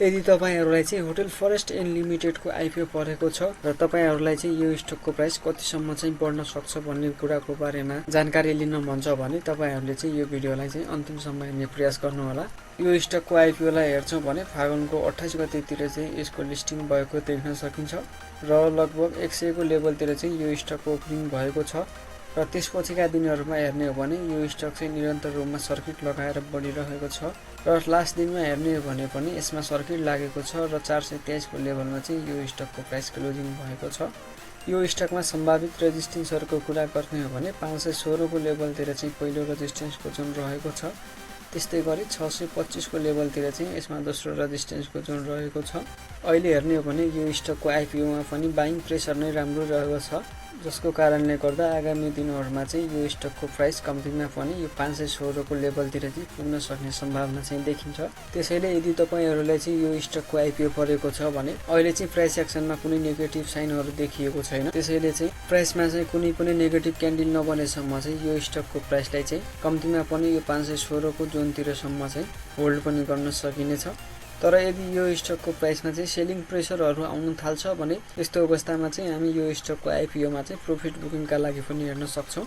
यदि तपाईहरुलाई चाहिँ होटल फरेस्ट एन्ड लिमिटेड को आईपीओ परेको छ र तपाईहरुलाई चाहिँ यो स्टकको प्राइस कतिसम्म चाहिँ बढ्न सक्छ भन्ने कुराको बारेमा जानकारी लिन मन छ भने तपाईहरुले चाहिँ यो भिडियोलाई चाहिँ अन्तिमसम्म हेर्ने प्रयास गर्नु होला। यो स्टकको आईपीओ लाई हेर्छौं भने फागुनको 28 गतेतिर चाहिँ यसको लिस्टिङ भएको देख्न सकिन्छ र लगभग 100 को लेभलतिर चाहिँ यो स्टकको ओपनिङ भएको छ र त्यसपछिका दिनहरुमा हेर्ने हो भने यो स्टक चाहिँ निरन्तर रूपमा सर्किट लगाएर बढिरहेको छ र लास्ट दिनमा हेर्ने हो भने पनि यसमा सर्किट लागेको छ र 423 को लेभलमा चाहिँ यो स्टकको प्राइस क्लोजिङ भएको छ। यो स्टकमा सम्भावित रेजिस्टेन्सहरुको कुरा गर्ने हो भने 516 को लेभलतिर चाहिँ पहिलो रेजिस्टेन्सको जोन रहेको छ। त्यस्तै गरी 625 को लेभलतिर चाहिँ यसमा दोस्रो रेजिस्टेन्सको जोन रहेको छ। अहिले हेर्ने हो भने यो स्टकको आईपीओ मा पनि बाइङ प्रेसर नै राम्रो रहेको छ, जसको कारणले गर्दा आगामी दिनहरुमा चाहिँ यो स्टकको प्राइस कम्तीमा पनि यो 516 को लेभलतिर चाहिँ पुग्न सक्ने सम्भावना चाहिँ देखिन्छ। त्यसैले यदि तपाईहरुलाई चाहिँ यो स्टकको आईपीओ परेको छ भने अहिले चाहिँ प्राइस एक्सनमा कुनै नेगेटिभ साइनहरु देखिएको छैन। त्यसैले चाहिँ प्राइसमा चाहिँ कुनै पनि नेगेटिभ क्यान्डल नबनेसम्म चाहिँ यो स्टकको प्राइसलाई चाहिँ कम्तीमा पनि यो 516 को जोनतिर सम्म चाहिँ होल्ड पनि गर्न सकिनेछ। तर यदि यो स्टकको प्राइसमा चाहिँ सेलिङ प्रेसरहरु आउन थाल्छ भने यस्तो अवस्थामा चाहिँ हामी यो स्टकको आईपीओ मा चाहिँ प्रॉफिट बुकिङका लागि पनि हेर्न सक्छौं।